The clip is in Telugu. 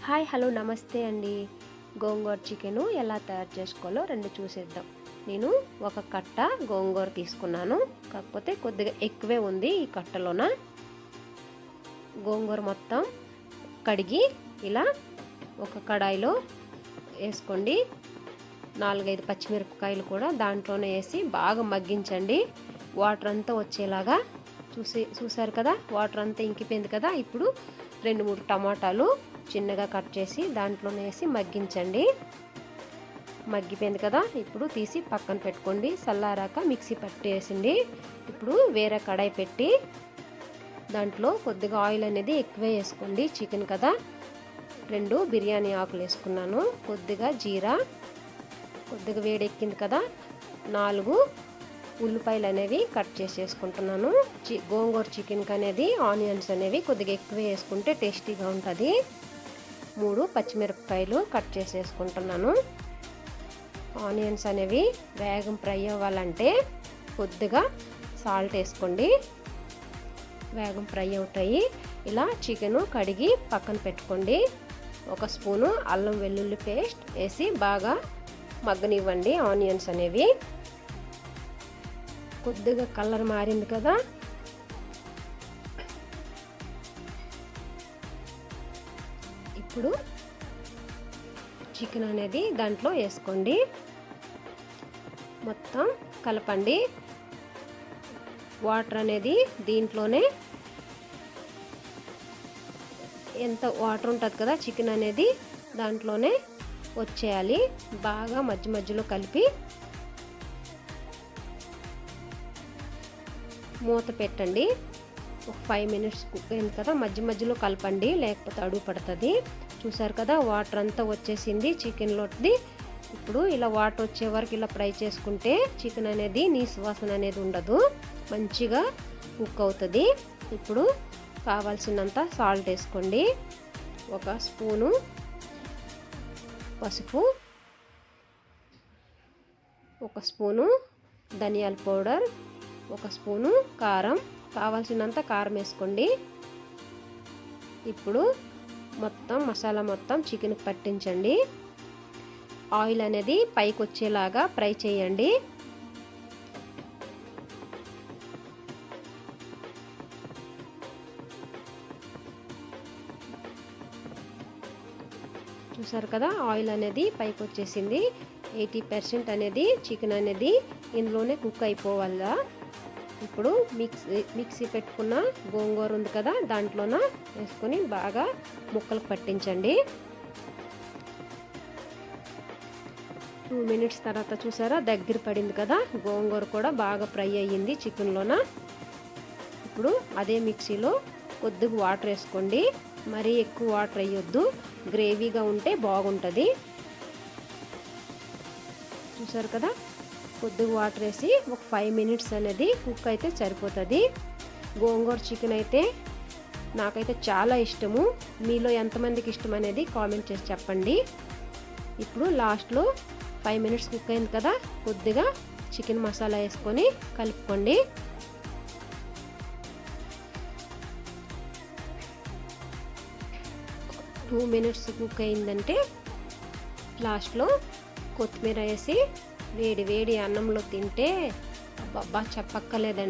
హాయ్ హలో నమస్తే అండి. గోంగూర చికెను ఎలా తయారు చేసుకోవాలో రెండు చూసేద్దాం. నేను ఒక కట్ట గోంగూర తీసుకున్నాను, కాకపోతే కొద్దిగా ఎక్కువే ఉంది. ఈ కట్టలోన గోంగూర మొత్తం కడిగి ఇలా ఒక కడాయిలో వేసుకోండి. 4-5 పచ్చిమిరపకాయలు కూడా దాంట్లోనే వేసి బాగా మగ్గించండి. వాటర్ అంతా వచ్చేలాగా చూసారు కదా, వాటర్ అంతా ఇంకిపోయింది కదా. ఇప్పుడు 2-3 టమాటాలు చిన్నగా కట్ చేసి దాంట్లోనే వేసి మగ్గించండి. మగ్గిపోయింది కదా, ఇప్పుడు తీసి పక్కన పెట్టుకోండి. చల్లారాక మిక్సీ పట్టేసింది. ఇప్పుడు వేరే కడాయి పెట్టి దాంట్లో కొద్దిగా ఆయిల్ అనేది ఎక్కువే వేసుకోండి. చికెన్ కదా, 2 బిర్యానీ ఆకులు వేసుకున్నాను. కొద్దిగా జీరా, కొద్దిగా వేడెక్కింది కదా, 4 ఉల్లిపాయలు అనేవి కట్ చేసి వేసుకుంటున్నాను. గోంగూర చికెన్కి అనేది ఆనియన్స్ అనేవి కొద్దిగా ఎక్కువ వేసుకుంటే టేస్టీగా ఉంటుంది. 3 పచ్చిమిరపకాయలు కట్ చేసి వేసుకుంటున్నాను. ఆనియన్స్ అనేవి వేగం ఫ్రై అవ్వాలంటే కొద్దిగా సాల్ట్ వేసుకోండి, వేగం ఫ్రై అవుతాయి. ఇలా చికెను కడిగి పక్కన పెట్టుకోండి. 1 స్పూను అల్లం వెల్లుల్లి పేస్ట్ వేసి బాగా మగ్గనివ్వండి. ఆనియన్స్ అనేవి కొద్దిగా కలర్ మారింది కదా, ఇప్పుడు చికెన్ అనేది దాంట్లో వేసుకోండి. మొత్తం కలపండి. వాటర్ అనేది దీంట్లోనే ఎంత వాటర్ ఉంటుంది కదా, చికెన్ అనేది దాంట్లోనే వచ్చేయాలి. బాగా మధ్య మధ్యలో కలిపి మూత పెట్టండి. ఒక 5 మినిట్స్ కుక్ అయింది కదా, మధ్య మధ్యలో కలపండి, లేకపోతే అడుగు పడుతుంది. చూసారు కదా, వాటర్ అంతా వచ్చేసింది చికెన్లోది. ఇప్పుడు ఇలా వాటర్ వచ్చే వరకు ఇలా ఫ్రై చేసుకుంటే చికెన్ అనేది నీసు వాసన అనేది ఉండదు, మంచిగా కుక్ అవుతుంది. ఇప్పుడు కావాల్సినంత సాల్ట్ వేసుకోండి. 1 స్పూను పసుపు, 1 స్పూను ధనియాల పౌడర్, 1 స్పూను కారం, కావాల్సినంత కారం వేసుకోండి. ఇప్పుడు మొత్తం మసాలా మొత్తం చికెన్కి పట్టించండి. ఆయిల్ అనేది పైకి వచ్చేలాగా ఫ్రై చేయండి. చూసారు కదా, ఆయిల్ అనేది పైకి వచ్చేసింది. 80% అనేది చికెన్ అనేది ఇందులోనే కుక్ అయిపోవాలా. ఇప్పుడు మిక్సీ పెట్టుకున్న గోంగూర ఉంది కదా, దాంట్లోన వేసుకొని బాగా ముక్కలకు పట్టించండి. 2 మినిట్స్ తర్వాత చూసారా, దగ్గర పడింది కదా, గోంగూర కూడా బాగా ఫ్రై అయ్యింది చికెన్లోన. ఇప్పుడు అదే మిక్సీలో కొద్దిగా వాటర్ వేసుకోండి. మరీ ఎక్కువ వాటర్ వేయొద్దు, గ్రేవీగా ఉంటే బాగుంటుంది. చూసారు కదా, కొద్దిగా వాటర్ వేసి ఒక 5 మినిట్స్ అనేది కుక్ అయితే సరిపోతుంది. గోంగూర చికెన్ అయితే నాకైతే చాలా ఇష్టము. మీలో ఎంతమందికి ఇష్టం అనేది కామెంట్ చేసి చెప్పండి. ఇప్పుడు లాస్ట్లో 5 మినిట్స్ కుక్ అయింది కదా, కొద్దిగా చికెన్ మసాలా వేసుకొని కలుపుకోండి. ఒక 2 మినిట్స్ కుక్ అయిందంటే లాస్ట్లో కొత్తిమీర వేసి వేడి వేడి అన్నంలో తింటే అబ్బా చెప్పక్కర్లేదండి.